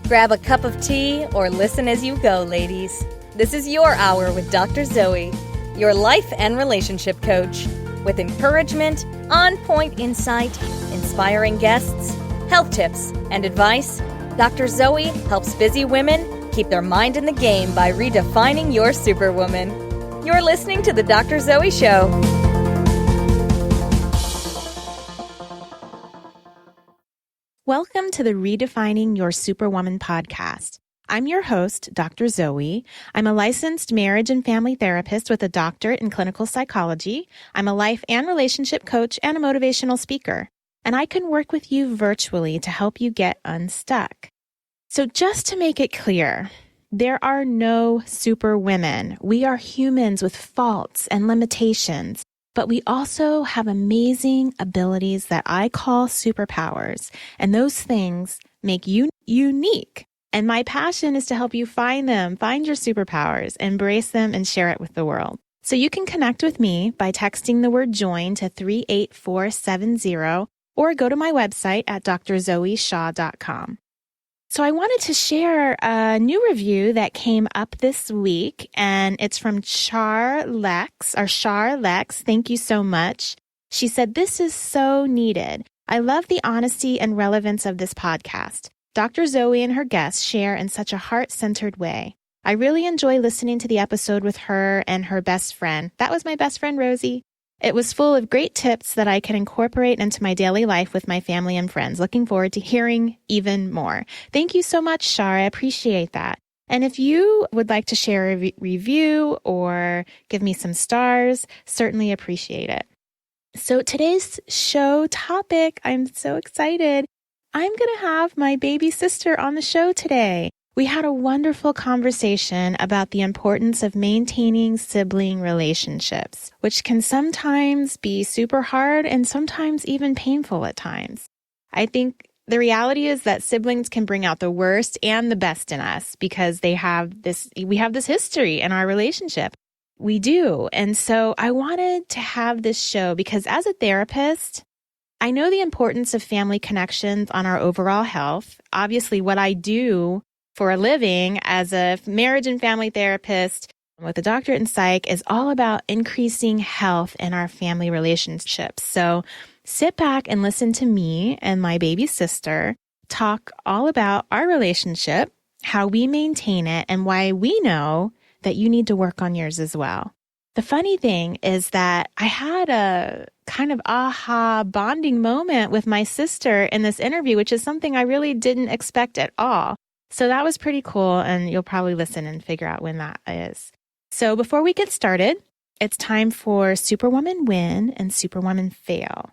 Grab a cup of tea or listen as you go, ladies. This is your hour with Dr. Zoe, your life and relationship coach. With encouragement, on-point insight, inspiring guests, health tips, and advice, Dr. Zoe helps busy women keep their mind in the game by redefining your superwoman. You're listening to The Dr. Zoe Show. Welcome to the Redefining Your Superwoman podcast. I'm your host, Dr. Zoe. I'm a licensed marriage and family therapist with a doctorate in clinical psychology. I'm a life and relationship coach and a motivational speaker. And I can work with you virtually to help you get unstuck. So just to make it clear, there are no superwomen. We are humans with faults and limitations. But we also have amazing abilities that I call superpowers, and those things make you unique. And my passion is to help you find them, find your superpowers, embrace them, and share it with the world. So you can connect with me by texting the word JOIN to 38470 or go to my website at drzoeshaw.com. So I wanted to share a new review that came up this week, and it's from Char Lex. Thank you so much. She said, "This is so needed. I love the honesty and relevance of this podcast. Dr. Zoe and her guests share in such a heart-centered way. I really enjoy listening to the episode with her and her best friend. That was my best friend, Rosie. It was full of great tips that I can incorporate into my daily life with my family and friends. Looking forward to hearing even more." Thank you so much, Shar. I appreciate that. And if you would like to share a review or give me some stars, certainly appreciate it. So today's show topic, I'm so excited. I'm going to have my baby sister on the show today. We had a wonderful conversation about the importance of maintaining sibling relationships, which can sometimes be super hard and sometimes even painful at times. I think the reality is that siblings can bring out the worst and the best in us because we have this history in our relationship. We do. And so I wanted to have this show because as a therapist, I know the importance of family connections on our overall health. Obviously, what I do for a living as a marriage and family therapist with a doctorate in psych is all about increasing health in our family relationships. So sit back and listen to me and my baby sister talk all about our relationship, how we maintain it, and why we know that you need to work on yours as well. The funny thing is that I had a kind of aha bonding moment with my sister in this interview, which is something I really didn't expect at all. So that was pretty cool, and you'll probably listen and figure out when that is. So before we get started, it's time for Superwoman Win and Superwoman Fail.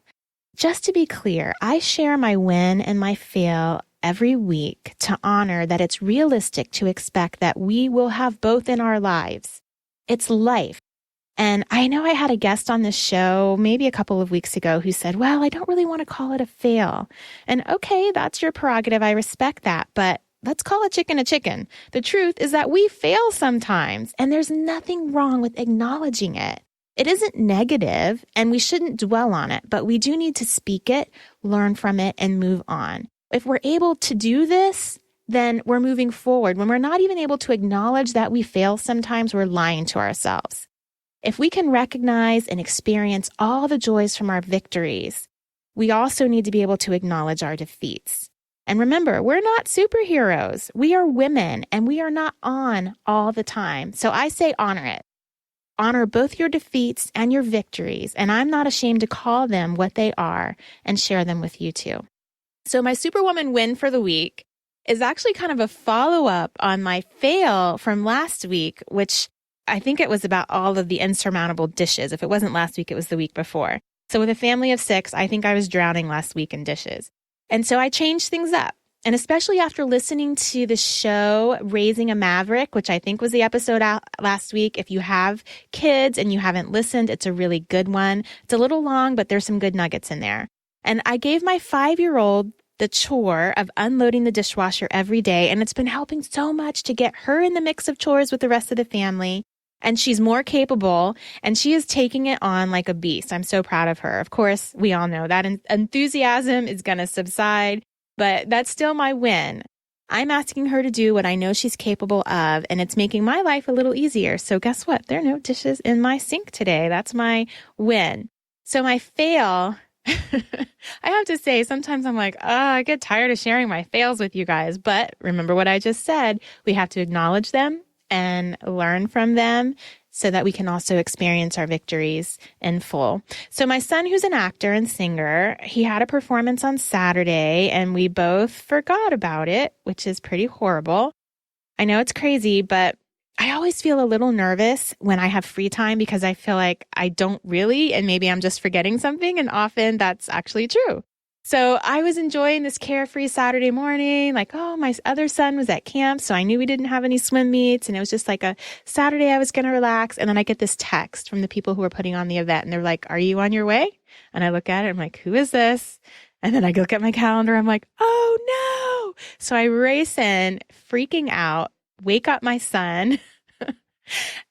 Just to be clear, I share my win and my fail every week to honor that it's realistic to expect that we will have both in our lives. It's life. And I know I had a guest on this show maybe a couple of weeks ago who said, well, I don't really want to call it a fail. And okay, that's your prerogative. I respect that. But let's call a chicken a chicken. The truth is that we fail sometimes, and there's nothing wrong with acknowledging it. It isn't negative, and we shouldn't dwell on it, but we do need to speak it, learn from it, and move on. If we're able to do this, then we're moving forward. When we're not even able to acknowledge that we fail sometimes, we're lying to ourselves. If we can recognize and experience all the joys from our victories, we also need to be able to acknowledge our defeats. And remember, we're not superheroes. We are women, and we are not on all the time. So I say honor it. Honor both your defeats and your victories, and I'm not ashamed to call them what they are and share them with you too. So my Superwoman win for the week is actually kind of a follow-up on my fail from last week, which I think it was about all of the insurmountable dishes. If it wasn't last week, it was the week before. So with a family of 6, I think I was drowning last week in dishes. And so I changed things up. And especially after listening to the show, Raising a Maverick, which I think was the episode out last week. If you have kids and you haven't listened, it's a really good one. It's a little long, but there's some good nuggets in there. And I gave my 5-year-old the chore of unloading the dishwasher every day. And it's been helping so much to get her in the mix of chores with the rest of the family. And she's more capable, and she is taking it on like a beast. I'm so proud of her. Of course, we all know that enthusiasm is going to subside, but that's still my win. I'm asking her to do what I know she's capable of, and it's making my life a little easier. So guess what? There are no dishes in my sink today. That's my win. So my fail, I have to say, sometimes I'm like, I get tired of sharing my fails with you guys. But remember what I just said. We have to acknowledge them and learn from them so that we can also experience our victories in full. So my son, who's an actor and singer, he had a performance on Saturday and we both forgot about it, which is pretty horrible. I know it's crazy, but I always feel a little nervous when I have free time because I feel like I don't really, and maybe I'm just forgetting something. And often that's actually true. So I was enjoying this carefree Saturday morning, like, oh, my other son was at camp, so I knew we didn't have any swim meets, and it was just like a Saturday I was going to relax. And then I get this text from the people who were putting on the event, and they're like, are you on your way? And I look at it, I'm like, who is this? And then I look at my calendar, I'm like, oh no. So I race in, freaking out, wake up my son.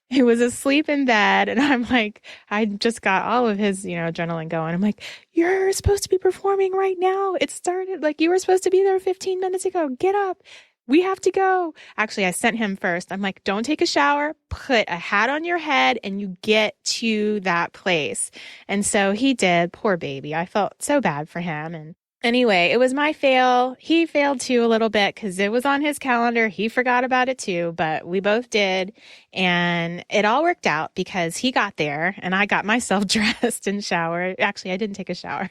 He was asleep in bed, and I'm like, I just got all of his, adrenaline going. I'm like, you're supposed to be performing right now. It started, like, you were supposed to be there 15 minutes ago. Get up. We have to go. Actually, I sent him first. I'm like, don't take a shower, put a hat on your head, and you get to that place. And so he did. Poor baby. I felt so bad for him. And anyway, it was my fail. He failed too a little bit because it was on his calendar. He forgot about it too, but we both did. And it all worked out because he got there and I got myself dressed and showered. Actually, I didn't take a shower.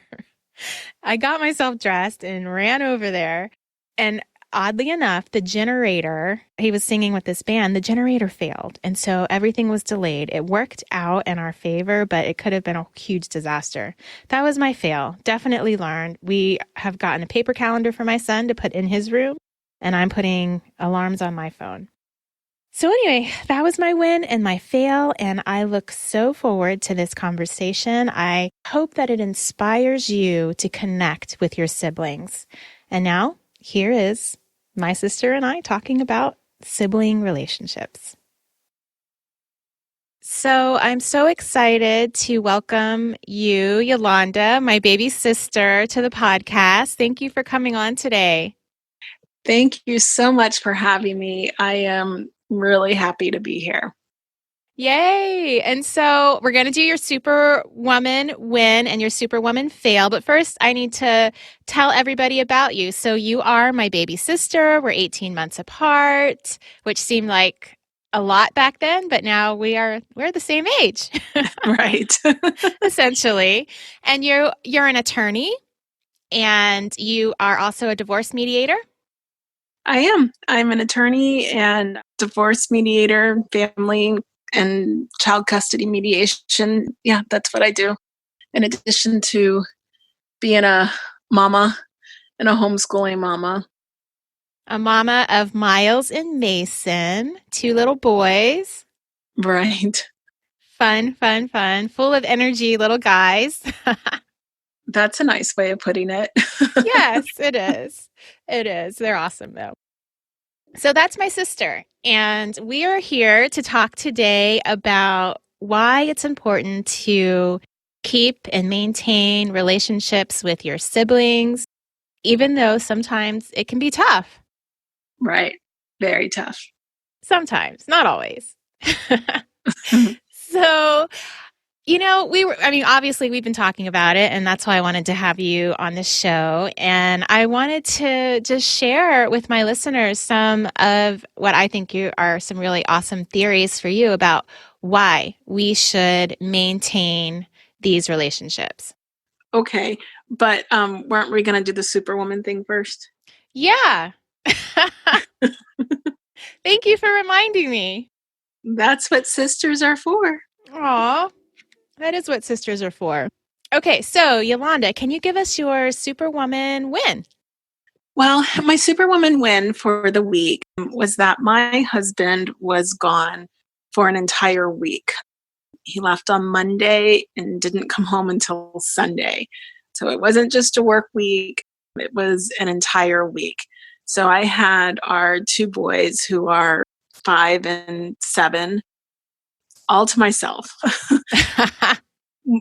I got myself dressed and ran over there. And oddly enough, the generator, he was singing with this band, the generator failed. And so everything was delayed. It worked out in our favor, but it could have been a huge disaster. That was my fail. Definitely learned. We have gotten a paper calendar for my son to put in his room, and I'm putting alarms on my phone. So anyway, that was my win and my fail, and I look so forward to this conversation. I hope that it inspires you to connect with your siblings. And now, here is my sister and I talking about sibling relationships. So I'm so excited to welcome you, Yolanda, my baby sister, to the podcast. Thank you for coming on today. Thank you so much for having me. I am really happy to be here. Yay! And so we're going to do your Superwoman win and your Superwoman fail. But first, I need to tell everybody about you. So you are my baby sister. We're 18 months apart, which seemed like a lot back then, but now we're the same age. Right. Essentially. And you're an attorney and you are also a divorce mediator. I am. I'm an attorney and divorce mediator, family and child custody mediation. Yeah, that's what I do. In addition to being a mama and a homeschooling mama. A mama of Miles and Mason, 2 little boys. Right. Fun, fun, fun. Full of energy little guys. That's a nice way of putting it. Yes, it is. It is. They're awesome, though. So that's my sister. And we are here to talk today about why it's important to keep and maintain relationships with your siblings, even though sometimes it can be tough. Right. Very tough. Sometimes, not always. So, obviously we've been talking about it, and that's why I wanted to have you on the show. And I wanted to just share with my listeners some of what I think are some really awesome theories for you about why we should maintain these relationships. Okay. But weren't we going to do the Superwoman thing first? Yeah. Thank you for reminding me. That's what sisters are for. Aw, that is what sisters are for. Okay, so Yolanda, can you give us your Superwoman win? Well, my Superwoman win for the week was that my husband was gone for an entire week. He left on Monday and didn't come home until Sunday. So it wasn't just a work week, it was an entire week. So I had our 2 boys who are 5 and 7 all to myself.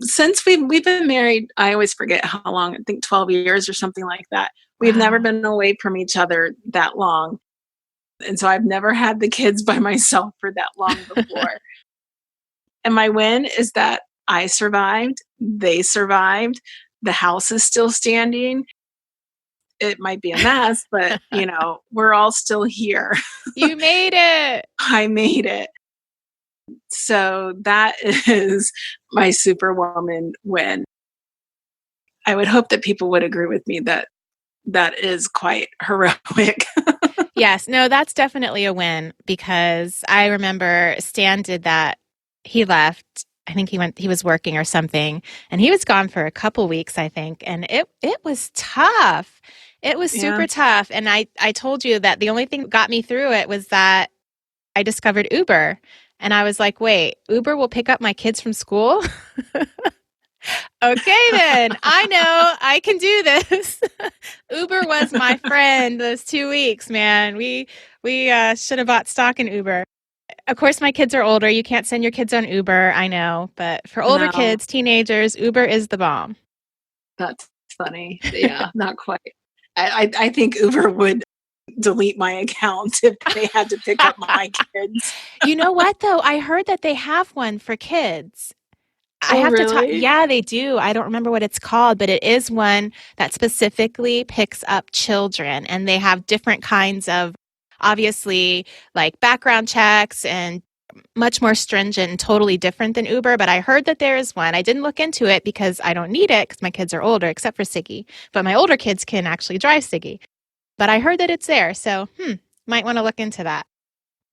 Since we've been married, I always forget how long, I think 12 years or something like that. We've never Wow. been away from each other that long. And so I've never had the kids by myself for that long before. And my win is that I survived, they survived, the house is still standing. It might be a mess, but we're all still here. You made it. I made it. So that is my superwoman win. I would hope that people would agree with me that that is quite heroic. Yes, no, that's definitely a win because I remember Stan did that. He left. I think he was working or something, and he was gone for a couple weeks, I think, and it was tough. It was super Yeah. tough, and I told you that the only thing that got me through it was that I discovered Uber, and I was like, "Wait, Uber will pick up my kids from school?" Okay, then I know I can do this. Uber was my friend those 2 weeks, man. We should have bought stock in Uber. Of course, my kids are older. You can't send your kids on Uber, I know. But for older No, kids, teenagers, Uber is the bomb. that's funny. Yeah, not quite. I think Uber would delete my account if they had to pick up my kids. You know what, though? I heard that they have one for kids. I Oh, have to talk. really? Yeah, they do. I don't remember what it's called, but it is one that specifically picks up children, and they have different kinds of, obviously, like background checks and much more stringent and totally different than Uber. But I heard that there is one. I didn't look into it because I don't need it because my kids are older, except for Siggy. But my older kids can actually drive Siggy. But I heard that it's there, so might want to look into that.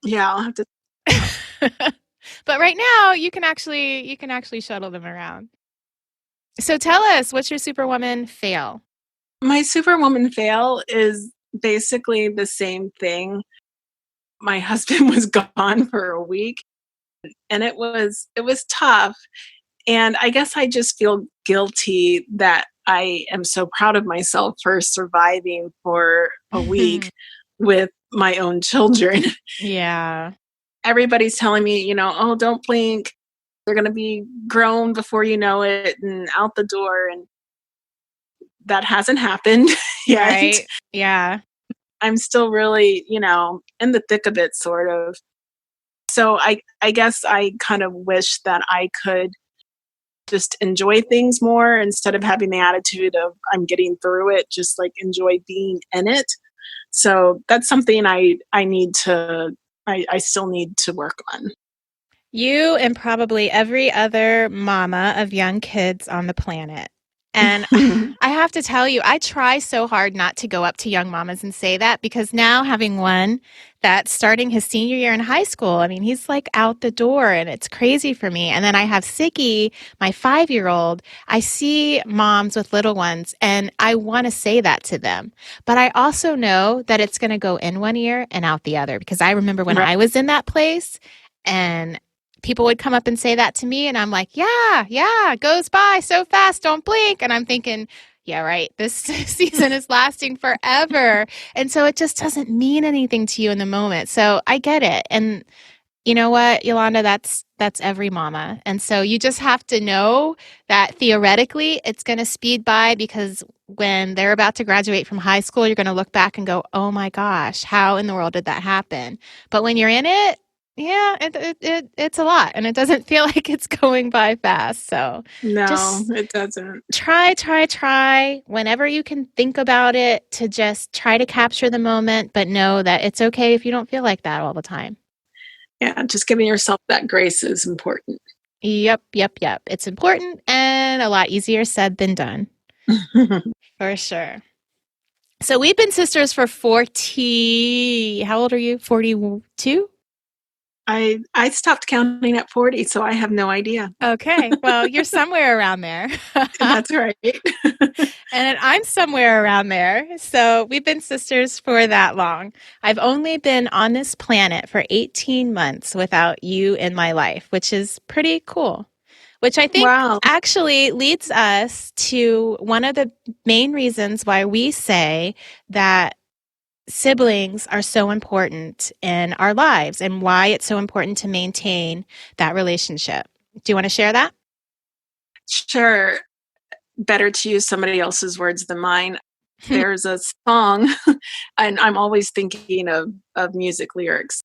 Yeah, I'll have to. But right now, you can actually shuttle them around. So tell us, what's your Superwoman fail? My superwoman fail is basically the same thing. My husband was gone for a week, and it was tough. And I guess I just feel guilty that I am so proud of myself for surviving for a week with my own children. Yeah. Everybody's telling me, oh, don't blink. They're going to be grown before you know it and out the door. And that hasn't happened yet. Right. Yeah. I'm still really, in the thick of it, sort of. So I guess I kind of wish that I could just enjoy things more instead of having the attitude of I'm getting through it, just like enjoy being in it. So that's something I still need to work on. You and probably every other mama of young kids on the planet. And I have to tell you, I try so hard not to go up to young mamas and say that because now having one that's starting his senior year in high school, I mean, he's like out the door and it's crazy for me. And then I have Siggy, my 5-year-old. I see moms with little ones and I want to say that to them. But I also know that it's going to go in one ear and out the other because I remember when Right. I was in that place and people would come up and say that to me and I'm like, yeah, it goes by so fast, don't blink. And I'm thinking, yeah, right, this season is lasting forever. And so it just doesn't mean anything to you in the moment. So I get it. And you know what, Yolanda, that's every mama. And so you just have to know that theoretically it's going to speed by because when they're about to graduate from high school, you're going to look back and go, oh my gosh, how in the world did that happen? But when you're in it, yeah, it's a lot and it doesn't feel like it's going by fast. So No, just it doesn't. try whenever you can think about it to just try to capture the moment, but know that it's okay if you don't feel like that all the time. Yeah, just giving yourself that grace is important. Yep. It's important and a lot easier said than done. For sure. So we've been sisters for 40. How old are you? 42? I stopped counting at 40, so I have no idea. Okay. Well, you're somewhere around there. That's right. And I'm somewhere around there. So we've been sisters for that long. I've only been on this planet for 18 months without you in my life, which is pretty cool. Which I think Wow. actually leads us to one of the main reasons why we say that siblings are so important in our lives and why it's so important to maintain that relationship. Do you want to share that? Sure. Better to use somebody else's words than mine. there's a song, and I'm always thinking of music lyrics.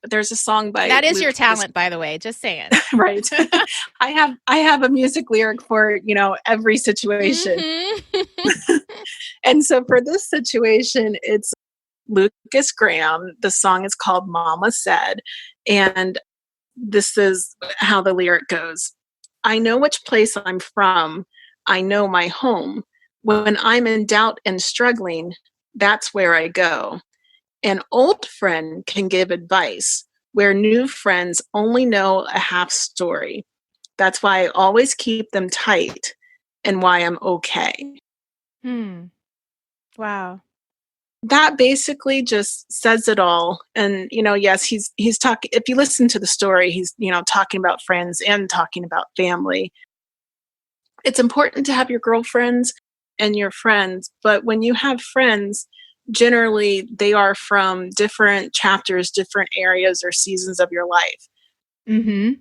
There's a song by That is Luke, your talent, by the way, just saying. right. I have a music lyric for, every situation. Mm-hmm. And so for this situation, it's Lucas Graham. The song is called Mama Said. And this is how the lyric goes. I know which place I'm from. I know my home. When I'm in doubt and struggling, that's where I go. An old friend can give advice where new friends only know a half story. That's why I always keep them tight and why I'm okay. Wow. That basically just says it all. And, yes, he's talking, if you listen to the story, he's, talking about friends and talking about family. It's important to have your girlfriends and your friends, but when you have friends, generally they are from different chapters, different areas or seasons of your life. Mm-hmm.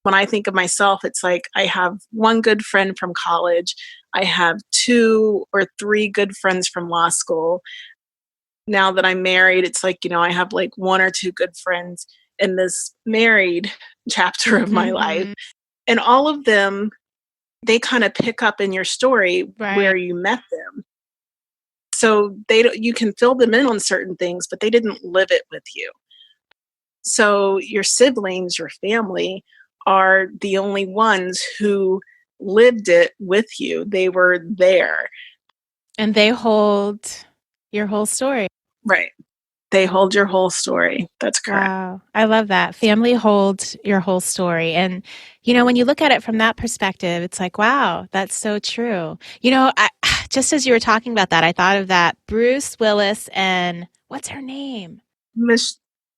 When I think of myself, it's like I have one good friend from college. I have 2 or 3 good friends from law school. Now that I'm married, it's like, I have like 1 or 2 good friends in this married chapter of my life. And all of them, they kind of pick up in your story where you met them. So you can fill them in on certain things, but they didn't live it with you. So your siblings, your family are the only ones who lived it with you. They were there. And they hold your whole story. Right. They hold your whole story. That's correct. Wow. I love that. Family holds your whole story. And, when you look at it from that perspective, it's like, wow, that's so true. Just as you were talking about that, I thought of that Bruce Willis and what's her name?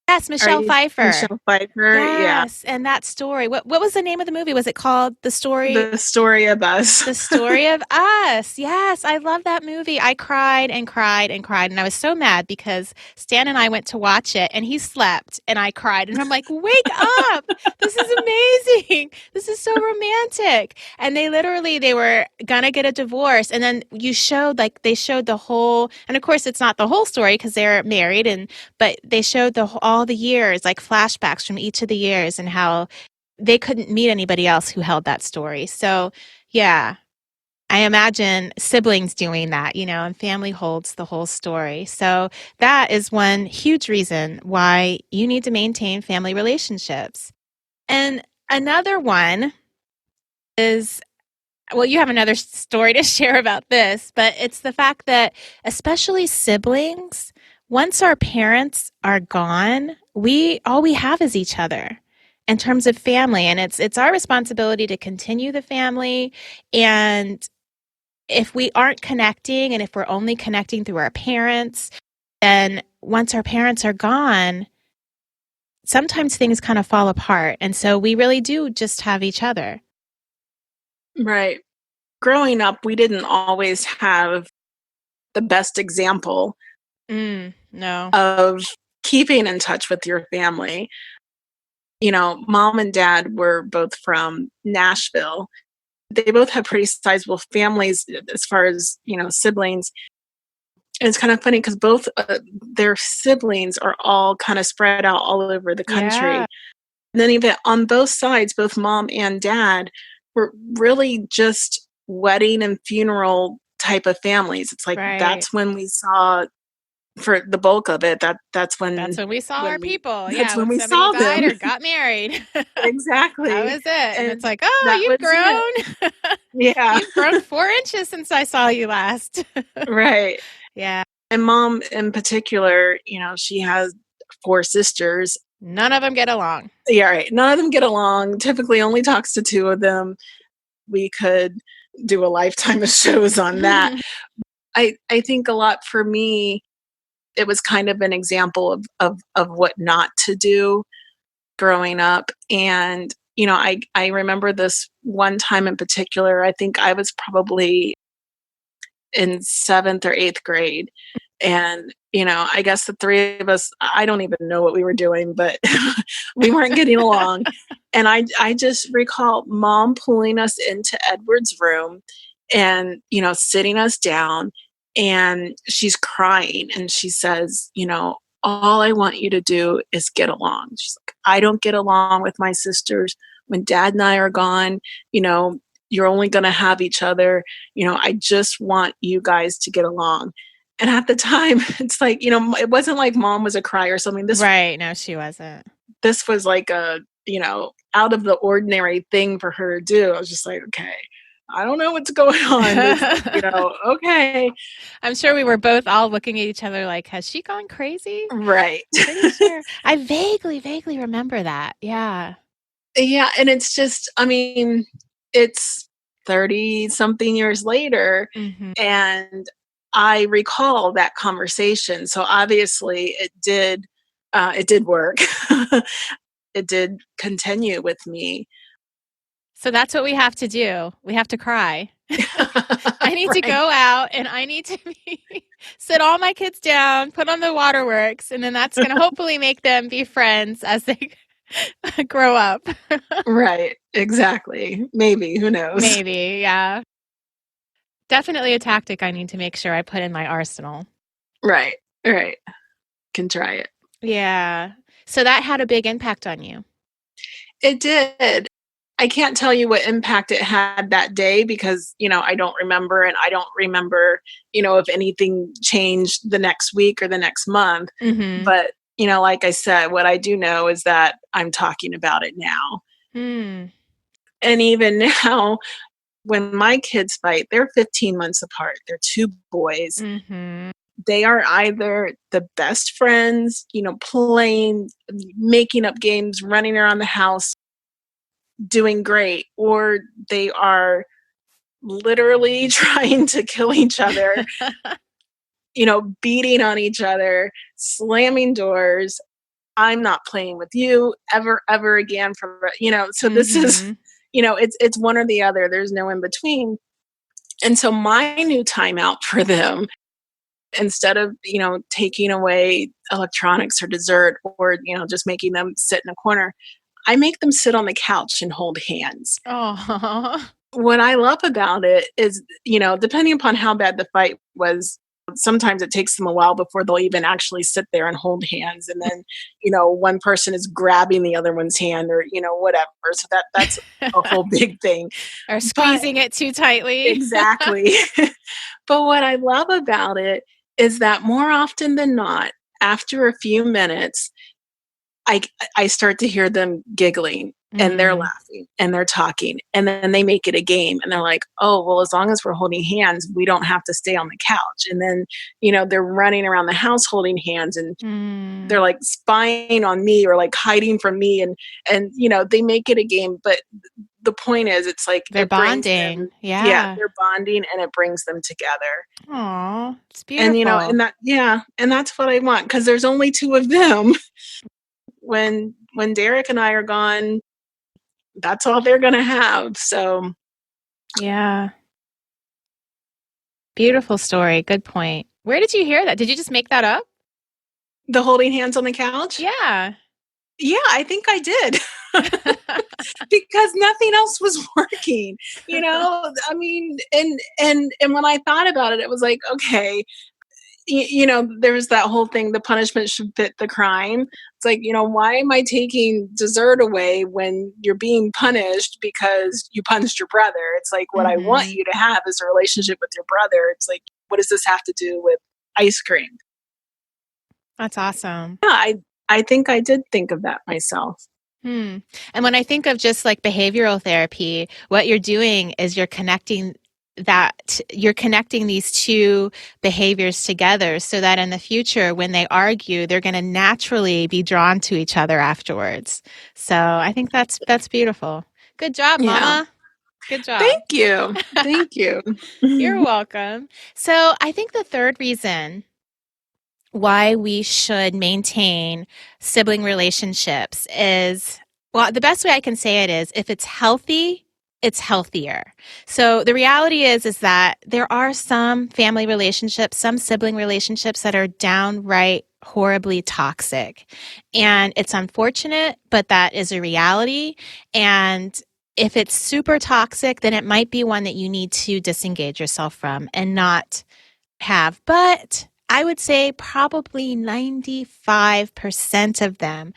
Yes, Michelle Pfeiffer. Michelle Pfeiffer, yes, and that story. What was the name of the movie? Was it called The Story? The Story of Us. The Story of Us. Yes, I love that movie. I cried and cried and cried, and I was so mad because Stan and I went to watch it, and he slept, and I cried, and I'm like, wake up! This is amazing. This is so romantic. And they were gonna get a divorce, and then they showed the whole, and of course it's not the whole story because they're married, but they showed all the years, like flashbacks from each of the years and how they couldn't meet anybody else who held that story. So, yeah, I imagine siblings doing that, and family holds the whole story. So that is one huge reason why you need to maintain family relationships. And another one is, well, you have another story to share about this, but it's the fact that especially siblings, once our parents are gone, all we have is each other in terms of family. And it's our responsibility to continue the family. And if we aren't connecting and if we're only connecting through our parents, then once our parents are gone, sometimes things kind of fall apart. And so we really do just have each other. Right. Growing up, we didn't always have the best example No. of keeping in touch with your family. Mom and dad were both from Nashville. They both have pretty sizable families as far as, siblings. And it's kind of funny because both their siblings are all kind of spread out all over the country. Yeah. And then even on both sides, both mom and dad were really just wedding and funeral type of families. It's like that's when we saw, for the bulk of it, that's when we saw our people. That's when we somebody saw died them or got married. Exactly. That was it. And it's like, you've grown. Yeah. You've grown 4 inches since I saw you last. Right. Yeah. And mom in particular, she has 4 sisters. None of them get along. Yeah, right. None of them get along. Typically only talks to 2 of them. We could do a lifetime of shows on that. I think a lot for me, it was kind of an example of what not to do growing up. And, I remember this one time in particular. I think I was probably in 7th or 8th grade. And, I guess the 3 of us, I don't even know what we were doing, but we weren't getting along. And I just recall mom pulling us into Edward's room and, sitting us down and she's crying and she says, all I want you to do is get along. She's like, I don't get along with my sisters. When dad and I are gone, you're only going to have each other. I just want you guys to get along. And at the time, it's like, it wasn't like mom was a crier or something. Right. No, she wasn't. This was like a, out of the ordinary thing for her to do. I was just like, okay, I don't know what's going on. Okay. I'm sure we were both all looking at each other like, has she gone crazy? Right. Pretty sure. I vaguely remember that. Yeah. Yeah. And it's just, it's 30 something years later. Mm-hmm. And I recall that conversation. So obviously it did work. It did continue with me. So that's what we have to do. We have to cry. I need to go out and I need to sit all my kids down, put on the waterworks, and then that's going to hopefully make them be friends as they grow up. Right. Exactly. Maybe. Who knows? Maybe. Yeah. Definitely a tactic I need to make sure I put in my arsenal. Right. Right. Can try it. Yeah. So that had a big impact on you. It did. I can't tell you what impact it had that day because, I don't remember, and I don't remember, if anything changed the next week or the next month. Mm-hmm. But, like I said, what I do know is that I'm talking about it now. Mm. And even now, when my kids fight, they're 15 months apart. They're two boys. Mm-hmm. They are either the best friends, playing, making up games, running around the house, doing great, or they are literally trying to kill each other, beating on each other, slamming doors. I'm not playing with you ever again so this is, it's one or the other. There's no in between. And so my new timeout for them, instead of, taking away electronics or dessert or, just making them sit in a corner, I make them sit on the couch and hold hands. Oh. What I love about it is, depending upon how bad the fight was, sometimes it takes them a while before they'll even actually sit there and hold hands. And then, one person is grabbing the other one's hand or, whatever. So that's a whole big thing. Or squeezing it too tightly. Exactly. But what I love about it is that more often than not, after a few minutes, I start to hear them giggling and they're laughing and they're talking, and then they make it a game and they're like, oh, well, as long as we're holding hands, we don't have to stay on the couch. And then, they're running around the house holding hands and they're like spying on me or like hiding from me. And, they make it a game. But the point is, it's like they're bonding. Yeah, they're bonding and it brings them together. Oh, it's beautiful. And and that's what I want, because there's only two of them. When Derek and I are gone, that's all they're going to have. So, yeah. Beautiful story. Good point. Where did you hear that? Did you just make that up? The holding hands on the couch? Yeah. Yeah, I think I did. Because nothing else was working, and when I thought about it, it was like, okay, there was that whole thing, the punishment should fit the crime. It's like, why am I taking dessert away when you're being punished because you punched your brother? It's like, what I want you to have is a relationship with your brother. It's like, what does this have to do with ice cream? That's awesome. Yeah, I think I did think of that myself. And when I think of just like behavioral therapy, what you're doing is you're connecting these two behaviors together so that in the future, when they argue, they're going to naturally be drawn to each other afterwards. So I think that's beautiful. Good job, Mama. Yeah. Good job. Thank you. Thank you. You're welcome. So I think the third reason why we should maintain sibling relationships is, well, the best way I can say it is, if it's healthy, it's healthier. So the reality is that there are some family relationships, some sibling relationships that are downright horribly toxic. And it's unfortunate, but that is a reality. And if it's super toxic, then it might be one that you need to disengage yourself from and not have, but I would say probably 95% of them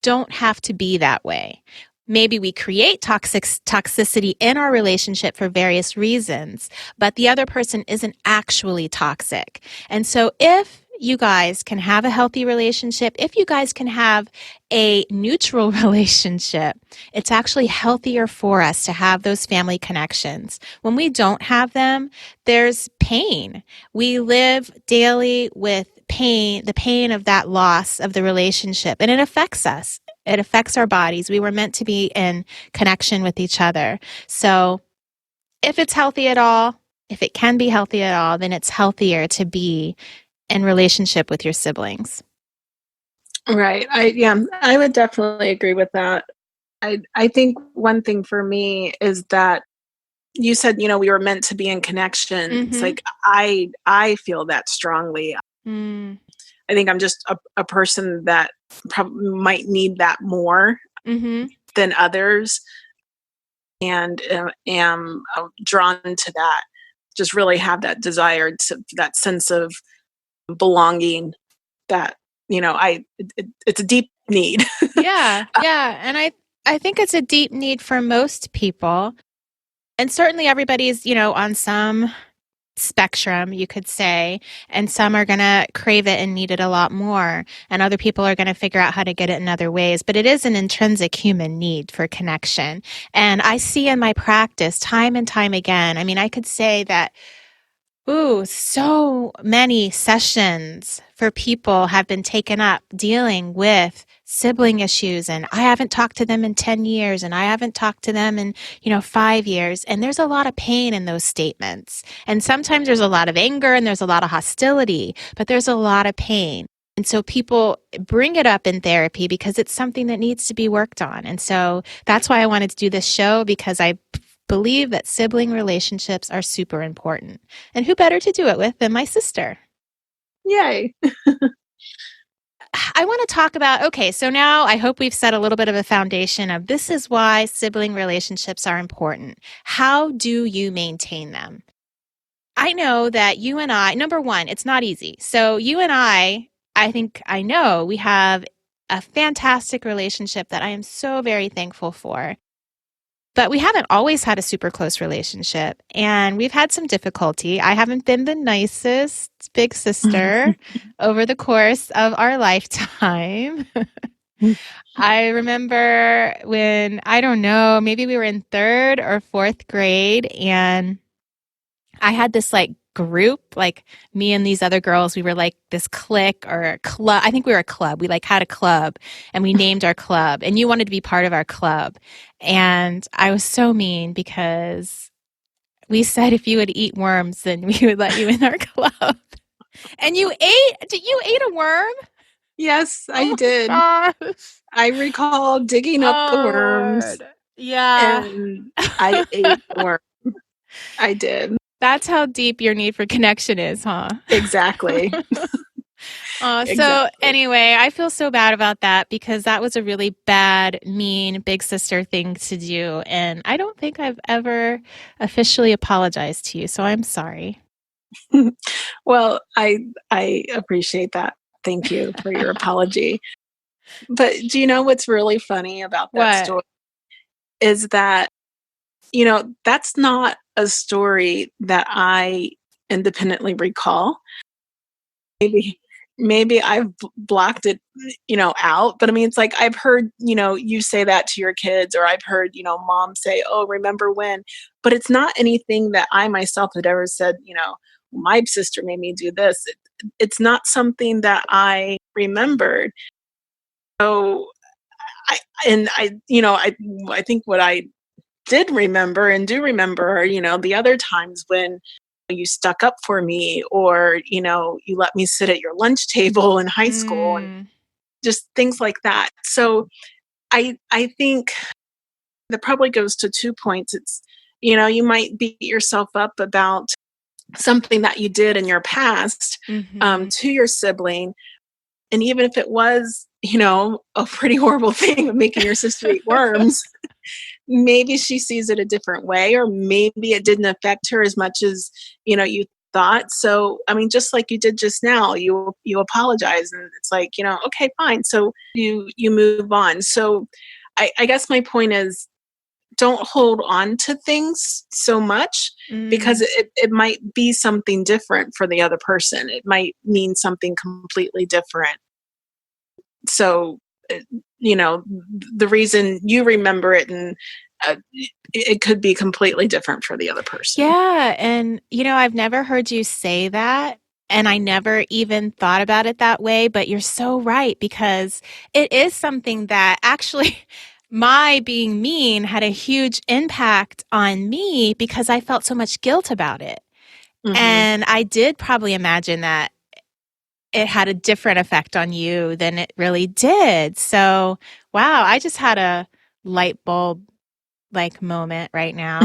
don't have to be that way. Maybe we create toxicity in our relationship for various reasons, but the other person isn't actually toxic. And so if you guys can have a healthy relationship, if you guys can have a neutral relationship, it's actually healthier for us to have those family connections. When we don't have them, there's pain. We live daily with pain, the pain of that loss of the relationship, and it affects us. It affects our bodies. We were meant to be in connection with each other. So if it's healthy at all, if it can be healthy at all, then it's healthier to be in relationship with your siblings. Right. I would definitely agree with that. I think one thing for me is that you said, we were meant to be in connection. Mm-hmm. It's like I feel that strongly. Mm. I think I'm just a person that probably might need that more than others, and am drawn to that. Just really have that desire to that sense of belonging. That it's a deep need. Yeah, and I think it's a deep need for most people, and certainly everybody's on some spectrum, you could say, and some are going to crave it and need it a lot more, and other people are going to figure out how to get it in other ways. But it is an intrinsic human need for connection, and I see in my practice time and time again. I mean, I could say that so many sessions for people have been taken up dealing with sibling issues, and I haven't talked to them in 10 years, and I haven't talked to them in 5 years, and there's a lot of pain in those statements, and sometimes there's a lot of anger and there's a lot of hostility, but there's a lot of pain. And so people bring it up in therapy because it's something that needs to be worked on. And so that's why I wanted to do this show, because I believe that sibling relationships are super important. And who better to do it with than my sister? Yay. I want to talk about, okay, so now I hope we've set a little bit of a foundation of this is why sibling relationships are important. How do you maintain them? I know that you and I, number one, it's not easy. So you and I think I know we have a fantastic relationship that I am so very thankful for. But we haven't always had a super close relationship, and we've had some difficulty. I haven't been the nicest big sister over the course of our lifetime. I remember when, I don't know, maybe we were in 3rd or 4th grade, and I had this group, me and these other girls, we were this clique or a club. I think we were a club. We had a club, and we named our club, and you wanted to be part of our club. And I was so mean because we said if you would eat worms, then we would let you in our club. And you ate a worm? Yes, I did. Gosh. I recall digging up the worms. Lord. Yeah. And I ate the worm. I did. That's how deep your need for connection is, huh? Exactly. So anyway, I feel so bad about that because that was a really bad, mean, big sister thing to do. And I don't think I've ever officially apologized to you. So I'm sorry. Well, I appreciate that. Thank you for your apology. But do you know what's really funny about that story? Is that, that's not a story that I independently recall. Maybe I've blocked it, out. But I mean, it's I've heard, you say that to your kids, or I've heard, mom say, oh, remember when? But it's not anything that I myself had ever said, my sister made me do this. It's not something that I remembered. So I think what I did remember and do remember are, the other times when you stuck up for me, or, you let me sit at your lunch table in high school, and just things like that. So I think that probably goes to 2 points. It's, you might beat yourself up about something that you did in your past to your sibling. And even if it was, a pretty horrible thing of making your sister eat worms, maybe she sees it a different way, or maybe it didn't affect her as much as, you thought. So, I mean, just like you did just now, you apologize, and it's like, okay, fine. So you move on. So I guess my point is, don't hold on to things so much, because it might be something different for the other person. It might mean something completely different. So, the reason you remember it, and it could be completely different for the other person. Yeah. And, I've never heard you say that. And I never even thought about it that way. But you're so right, because it is something that actually my being mean had a huge impact on me, because I felt so much guilt about it. Mm-hmm. And I did probably imagine that it had a different effect on you than it really did. So, wow, I just had a light bulb moment right now.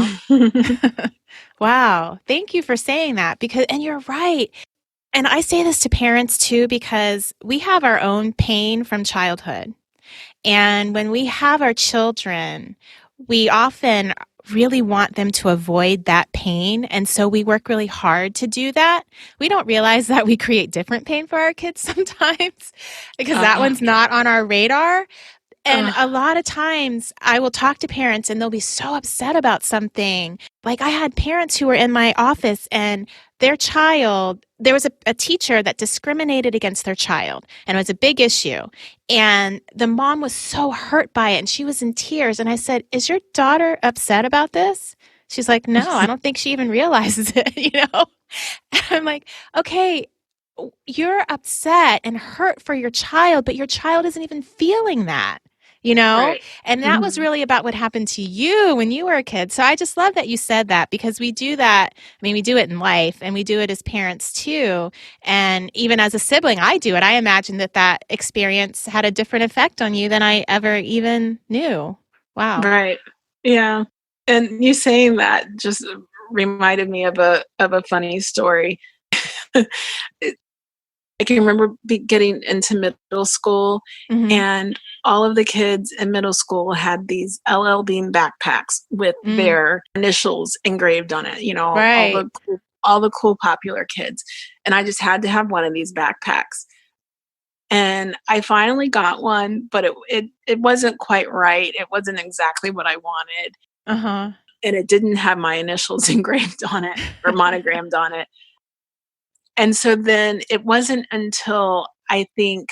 Wow. Thank you for saying that, and you're right. And I say this to parents too, because we have our own pain from childhood. And when we have our children, we often really want them to avoid that pain. And so we work really hard to do that. We don't realize that we create different pain for our kids sometimes, because that one's not on our radar. And a lot of times I will talk to parents and they'll be so upset about something. Like, I had parents who were in my office, and their child, there was a teacher that discriminated against their child, and it was a big issue. And the mom was so hurt by it, and she was in tears. And I said, "Is your daughter upset about this?" She's like, "No, I don't think she even realizes it." And I'm like, okay, you're upset and hurt for your child, but your child isn't even feeling that. Right. And that was really about what happened to you when you were a kid. So I just love that you said that, because we do that. I mean, we do it in life, and we do it as parents too. And even as a sibling, I do it. I imagine that experience had a different effect on you than I ever even knew. Wow. Right. Yeah. And you saying that just reminded me of a funny story. I can remember getting into middle school, and all of the kids in middle school had these LL Bean backpacks with their initials engraved on it, Right. all the cool popular kids. And I just had to have one of these backpacks. And I finally got one, but it wasn't quite right. It wasn't exactly what I wanted. And it didn't have my initials engraved on it or monogrammed on it. And so then it wasn't until, I think,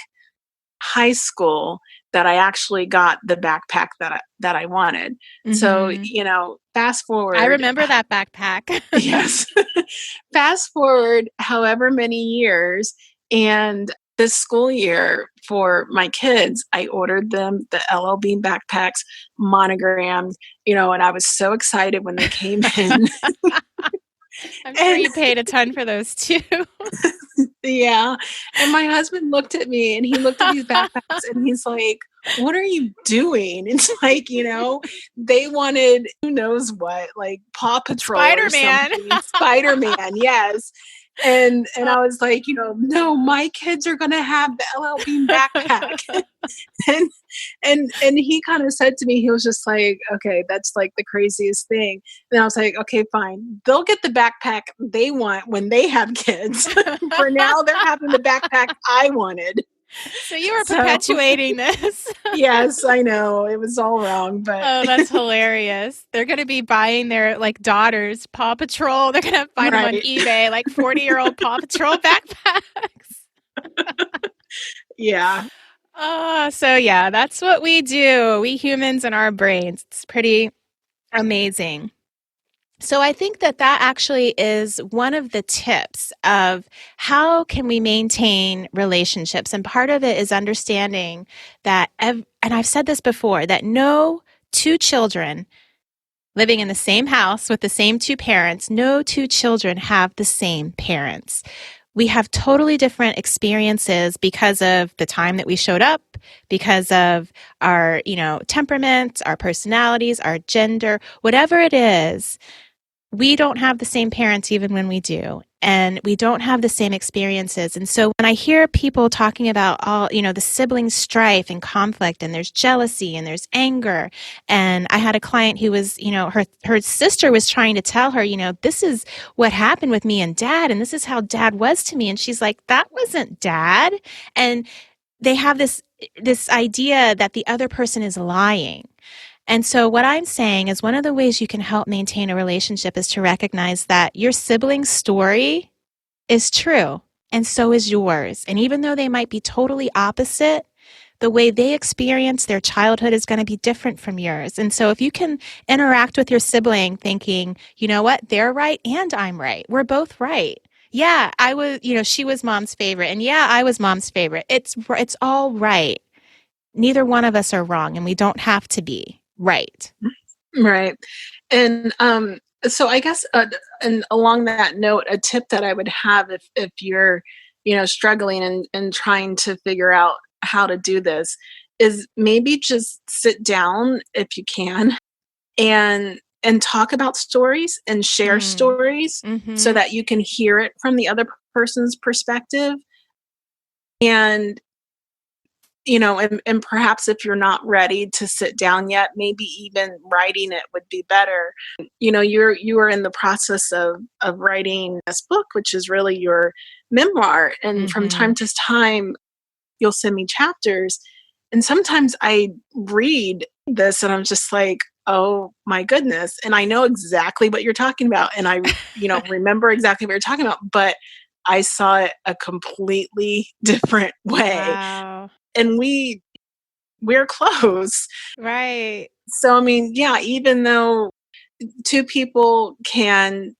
high school that I actually got the backpack that I wanted. So, fast forward. I remember that backpack. Yes. Fast forward however many years, and this school year for my kids, I ordered them the LL Bean backpacks, monogrammed, and I was so excited when they came in. I'm sure you paid a ton for those too. Yeah. And my husband looked at me, and he looked at these backpacks, and he's like, "What are you doing?" It's like, they wanted who knows what, like Paw Patrol Spider-Man. or something. Spider-Man, yes. And I was like, no, my kids are gonna have the LL Bean backpack. and he kind of said to me, he was just like, "Okay, that's like the craziest thing." And I was like, "Okay, fine. They'll get the backpack they want when they have kids. For now, they're having the backpack I wanted." So you were perpetuating this. Yes, I know. It was all wrong, but oh, that's hilarious. They're going to be buying their daughters Paw Patrol. They're going to find them on eBay, 40-year-old Paw Patrol backpacks. Yeah. So yeah, that's what we do. We humans and our brains. It's pretty amazing. So I think that actually is one of the tips of how can we maintain relationships. And part of it is understanding that, and I've said this before, that no two children living in the same house with the same two parents, no two children have the same parents. We have totally different experiences because of the time that we showed up, because of our, temperament, our personalities, our gender, whatever it is. we don't have the same parents even when we do, and we don't have the same experiences. And so when I hear people talking about all, the sibling strife and conflict, and there's jealousy and there's anger, and I had a client who was, her sister was trying to tell her, this is what happened with me and dad, and this is how dad was to me. And she's like, that wasn't dad. And they have this idea that the other person is lying. And so what I'm saying is one of the ways you can help maintain a relationship is to recognize that your sibling's story is true, and so is yours. And even though they might be totally opposite, the way they experience their childhood is going to be different from yours. And so if you can interact with your sibling thinking, you know what, they're right and I'm right. We're both right. Yeah, I was, she was mom's favorite. And yeah, I was mom's favorite. It's all right. Neither one of us are wrong, and we don't have to be. Right. Right. And so I guess, and along that note, a tip that I would have if you're, struggling and trying to figure out how to do this is maybe just sit down if you can and talk about stories and share stories so that you can hear it from the other person's perspective. And and perhaps if you're not ready to sit down yet, maybe even writing it would be better. You are in the process of writing this book, which is really your memoir. And from time to time, you'll send me chapters. And sometimes I read this and I'm just like, oh my goodness. And I know exactly what you're talking about. And I, remember exactly what you're talking about, but I saw it a completely different way. Wow. And we're close. Right. So, I mean, yeah, even though two people can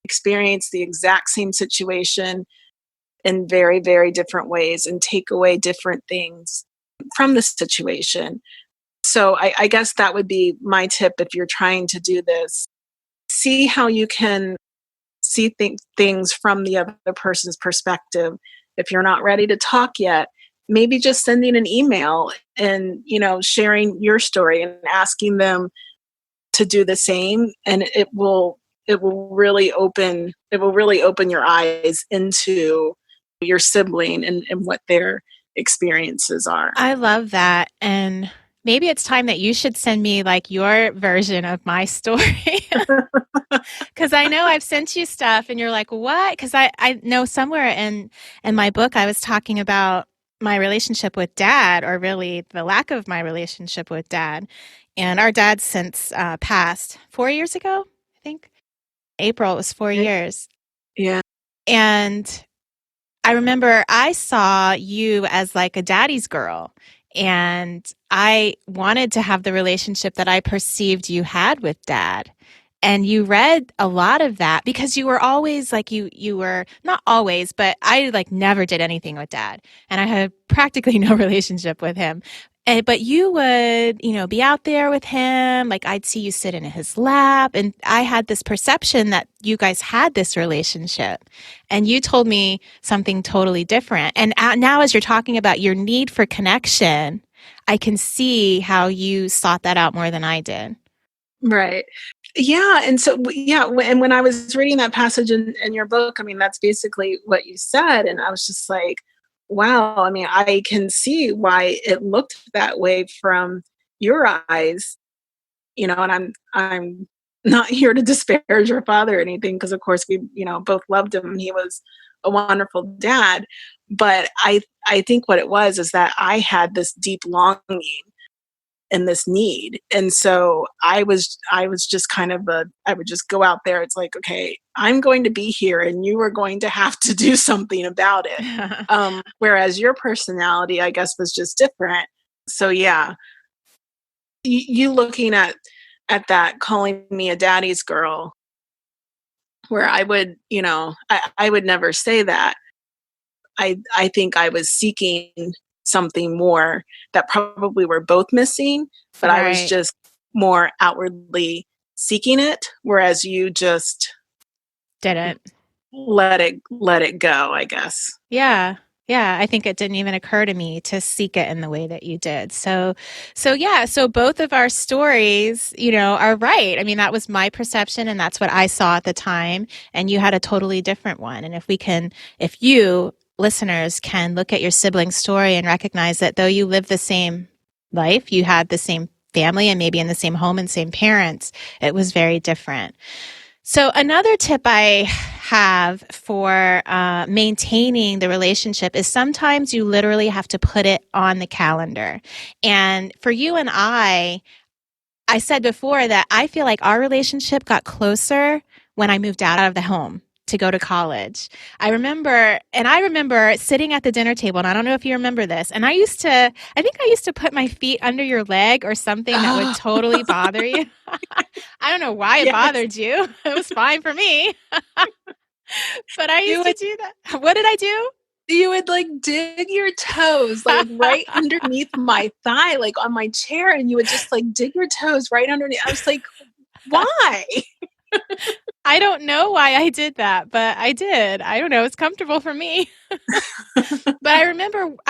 experience the exact same situation in very, very different ways and take away different things from the situation. So I guess that would be my tip if you're trying to do this. See how you can see things from the other person's perspective. If you're not ready to talk yet, maybe just sending an email and, sharing your story and asking them to do the same. And it will really open your eyes into your sibling and what their experiences are. I love that. And maybe it's time that you should send me like your version of my story. Because I know I've sent you stuff and you're like, what? Because I know somewhere in my book I was talking about my relationship with dad, or really the lack of my relationship with dad. And our dad since passed 4 years ago, I think. April, it was 4 years. Yeah. And I remember I saw you as like a daddy's girl, and I wanted to have the relationship that I perceived you had with dad. And you read a lot of that because you were always like, you were not always, but I like never did anything with dad, and I had practically no relationship with him. But you would, be out there with him. Like I'd see you sit in his lap, and I had this perception that you guys had this relationship. And you told me something totally different. And now as you're talking about your need for connection, I can see how you sought that out more than I did. Right. Yeah. And so, and when I was reading that passage in your book, I mean, that's basically what you said. And I was just like, wow, I mean, I can see why it looked that way from your eyes, and I'm not here to disparage your father or anything, because of course we, both loved him. He was a wonderful dad. But I think what it was is that I had this deep longing and this need. And so I was just kind of I would just go out there. It's like, okay, I'm going to be here and you are going to have to do something about it. Whereas your personality, I guess, was just different. So yeah, you looking at that, calling me a daddy's girl, where I would, I would never say that. I think I was seeking something more that probably we're both missing, but right. I was just more outwardly seeking it, whereas you just didn't let it go, I guess. Yeah. Yeah, I think it didn't even occur to me to seek it in the way that you did. So both of our stories, are right. I mean, that was my perception and that's what I saw at the time. And you had a totally different one. And if you listeners can look at your sibling story and recognize that though you live the same life, you had the same family and maybe in the same home and same parents, it was very different. So another tip I have for maintaining the relationship is sometimes you literally have to put it on the calendar. And for you and I said before that I feel like our relationship got closer when I moved out of the home to go to college. I remember sitting at the dinner table, and I don't know if you remember this, and I think I used to put my feet under your leg or something that would Oh, totally bother you. I don't know why it yes. bothered you. It was fine for me. But I You used to would do that. What did I do? you would like dig your toes like right underneath my thigh, like on my chair, and you would just like dig your toes right underneath. I was like, why? I don't know why I did that, but I did. I don't know. It's comfortable for me. But I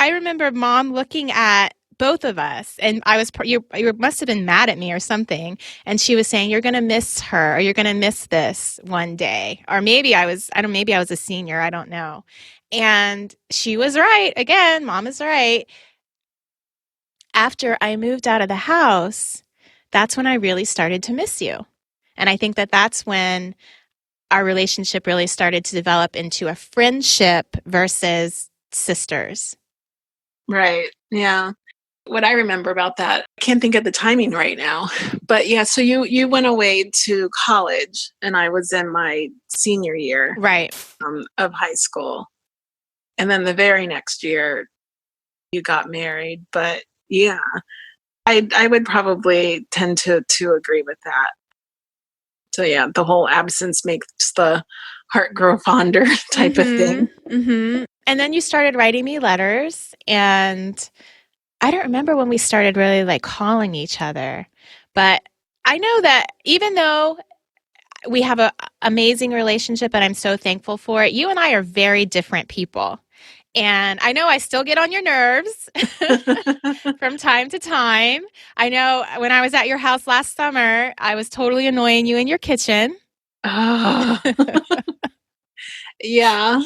remember mom looking at both of us, and you must have been mad at me or something, and she was saying you're going to miss her or you're going to miss this one day, or maybe I was a senior, I don't know. And she was right. Again, mom is right. After I moved out of the house, that's when I really started to miss you. And I think that that's when our relationship really started to develop into a friendship versus sisters. Right. Yeah. What I remember about that, I can't think of the timing right now. But yeah, so you went away to college and I was in my senior year Right. of high school. And then the very next year you got married. But yeah, I would probably tend to agree with that. So yeah, the whole absence makes the heart grow fonder type of thing. And then you started writing me letters, and I don't remember when we started really like calling each other, but I know that even though we have a amazing relationship and I'm so thankful for it, you and I are very different people. And I know I still get on your nerves from time to time. I know when I was at your house last summer, I was totally annoying you in your kitchen. Oh, yeah.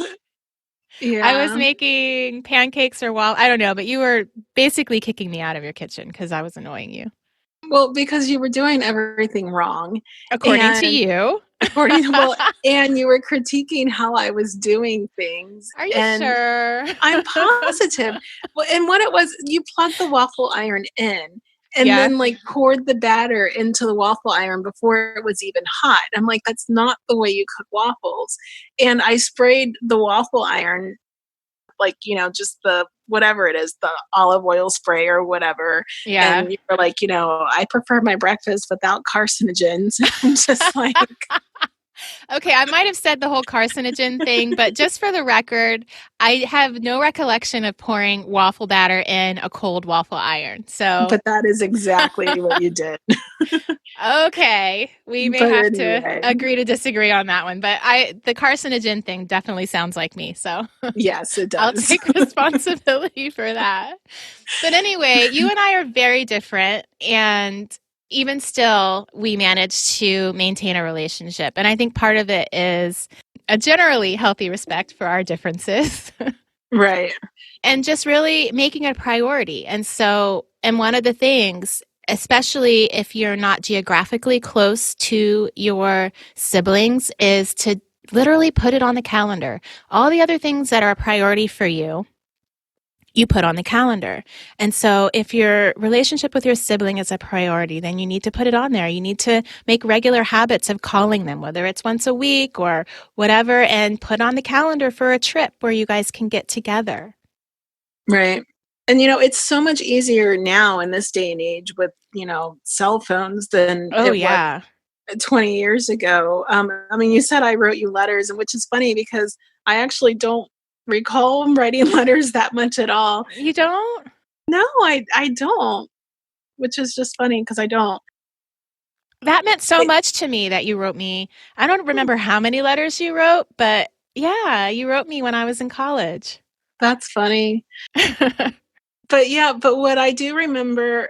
I was Yeah. making pancakes I don't know, but you were basically kicking me out of your kitchen because I was annoying you. Well, because you were doing everything wrong. According to And you. according to, well, and you were critiquing how I was doing things. Are you And sure? I'm positive. Well, and what it was, you plugged the waffle iron in and Yeah. then like poured the batter into the waffle iron before it was even hot. I'm like, that's not the way you cook waffles. And I sprayed the waffle iron, like, just the whatever it is, the olive oil spray or whatever. Yeah. And you were like, I prefer my breakfast without carcinogens. I'm just like, Okay, I might have said the whole carcinogen thing, but just for the record, I have no recollection of pouring waffle batter in a cold waffle iron. So, but that is exactly what you did. okay, we may But have to anyway, agree to disagree on that one, but the carcinogen thing definitely sounds like me. So, yes, it I'll does. take responsibility for that. But anyway, you and I are very different, and even still, we managed to maintain a relationship. And I think part of it is a generally healthy respect for our differences Right. and just really making it a priority. And one of the things, especially if you're not geographically close to your siblings, is to literally put it on the calendar. All the other things that are a priority for you, you put on the calendar. And so if your relationship with your sibling is a priority, then you need to put it on there. You need to make regular habits of calling them, whether it's once a week or whatever, and put on the calendar for a trip where you guys can get together. Right. And it's so much easier now in this day and age with, cell phones than Oh, it was yeah. 20 years ago. I mean, you said I wrote you letters, and which is funny because I actually don't recall writing letters that much at all. You don't? No, I don't, which is just funny because I don't. That meant so But, much to me that you wrote me. I don't remember how many letters you wrote, but yeah, you wrote me when I was in college. That's funny. But what I do remember,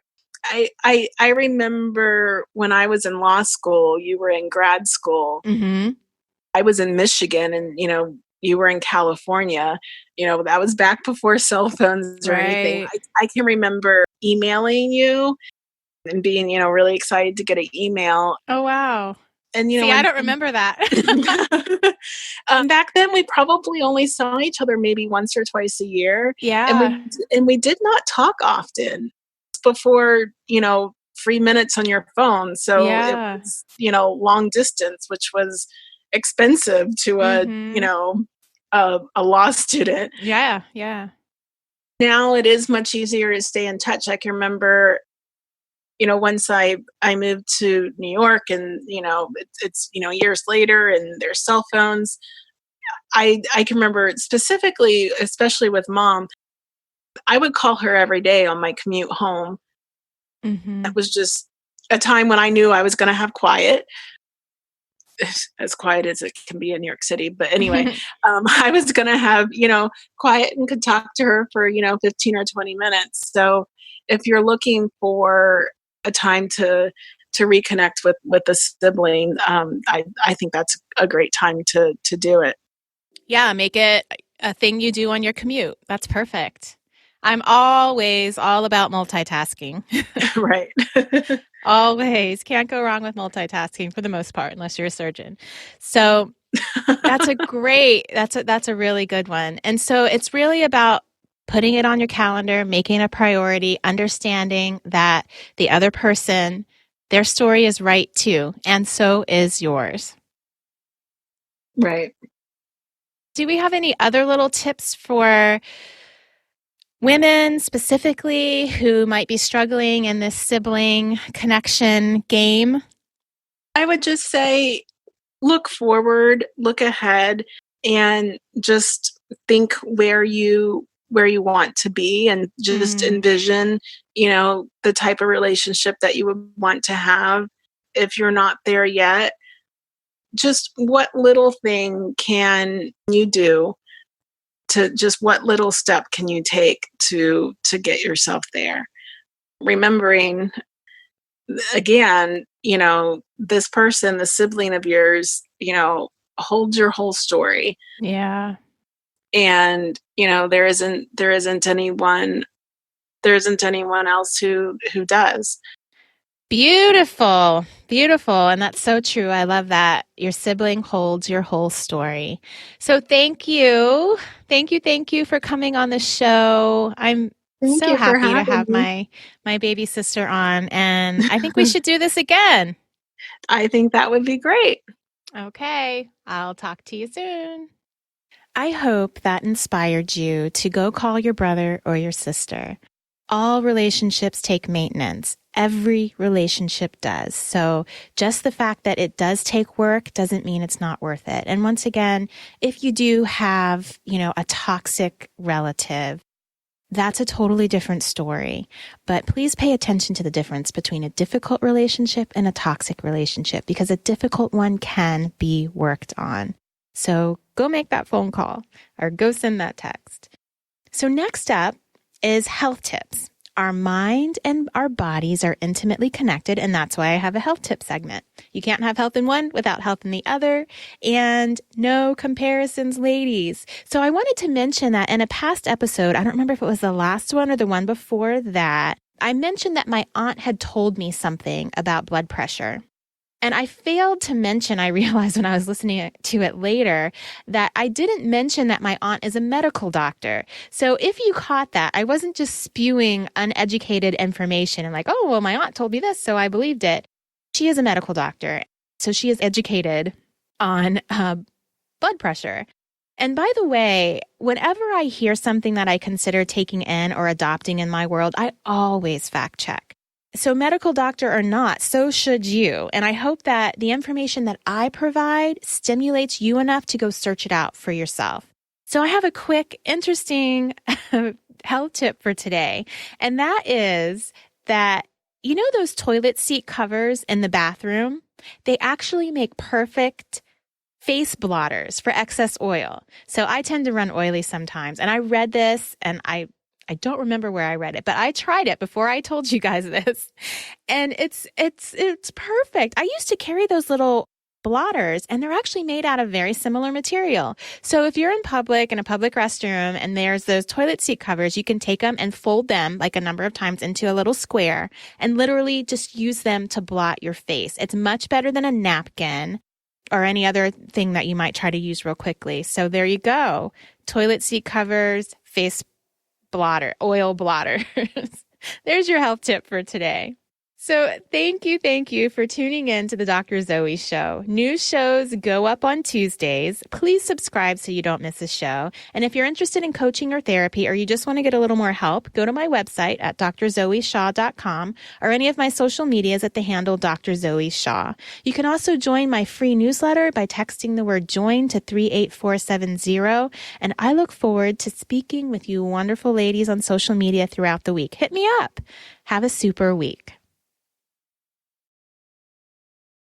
I remember when I was in law school, you were in grad school. Mm-hmm. I was in Michigan, and you were in California. That was back before cell phones or anything. Right. I can remember emailing you and being, really excited to get an email. Oh, wow. And See, I don't remember that. back then we probably only saw each other maybe once or twice a year, and Yeah. we did not talk often before 3 minutes on your phone. So it Yeah. was long distance, which was expensive to Mm-hmm. a law student. Yeah. Yeah. Now it is much easier to stay in touch. I can remember, once I moved to New York, and it's years later, and there's cell phones. I can remember specifically, especially with mom, I would call her every day on my commute home. Mm-hmm. It was just a time when I knew I was going to have quiet, as quiet as it can be in New York City. But anyway, I was going to have, quiet, and could talk to her for, 15 or 20 minutes. So if you're looking for a time to reconnect with a sibling, I think that's a great time to do it. Yeah, make it a thing you do on your commute. That's perfect. I'm always all about multitasking. Right. Always. Can't go wrong with multitasking for the most part, unless you're a surgeon. So that's a really good one. And so it's really about putting it on your calendar, making a priority, understanding that the other person, their story is right too, and so is yours. Right. Do we have any other little tips for women specifically who might be struggling in this sibling connection game? I would just say, look forward, look ahead, and just think where you want to be, and just envision, the type of relationship that you would want to have. If you're not there yet, just what little thing can you do, to just what little step can you take to get yourself there? Remembering, again, this person, the sibling of yours, holds your whole story. Yeah. And, there isn't anyone else who does. Beautiful. Beautiful. And that's so true. I love that. Your sibling holds your whole story. So thank you. Thank you for coming on the show. I'm Thank so you for happy to having have me. my baby sister on, and I think we should do this again. I think that would be great. Okay. I'll talk to you soon. I hope that inspired you to go call your brother or your sister. All relationships take maintenance. Every relationship does. So just the fact that it does take work doesn't mean it's not worth it. And once again, if you do have, a toxic relative, that's a totally different story. But please pay attention to the difference between a difficult relationship and a toxic relationship, because a difficult one can be worked on. So go make that phone call or go send that text. So next up is health tips. Our mind and our bodies are intimately connected, and that's why I have a health tip segment. You can't have health in one without health in the other, and no comparisons, ladies. So I wanted to mention that in a past episode, I don't remember if it was the last one or the one before that, I mentioned that my aunt had told me something about blood pressure. And I failed to mention, I realized when I was listening to it later, that I didn't mention that my aunt is a medical doctor. So if you caught that, I wasn't just spewing uneducated information and like, oh, well, my aunt told me this, so I believed it. She is a medical doctor. So she is educated on blood pressure. And by the way, whenever I hear something that I consider taking in or adopting in my world, I always fact check. So medical doctor or not, so should you. And I hope that the information that I provide stimulates you enough to go search it out for yourself. So I have a quick, interesting health tip for today. And that is that, those toilet seat covers in the bathroom, they actually make perfect face blotters for excess oil. So I tend to run oily sometimes. And I read this and I don't remember where I read it, but I tried it before I told you guys this. And it's perfect. I used to carry those little blotters and they're actually made out of very similar material. So if you're in public, in a public restroom, and there's those toilet seat covers, you can take them and fold them like a number of times into a little square and literally just use them to blot your face. It's much better than a napkin or any other thing that you might try to use real quickly. So there you go. Toilet seat covers, face blotter, oil blotters. There's your health tip for today. So thank you for tuning in to the Dr. Zoe Show. New shows go up on Tuesdays. Please subscribe so you don't miss a show. And if you're interested in coaching or therapy, or you just want to get a little more help, go to my website at drzoeshaw.com or any of my social medias at the handle Dr. Zoe Shaw. You can also join my free newsletter by texting the word join to 38470. And I look forward to speaking with you wonderful ladies on social media throughout the week. Hit me up. Have a super week.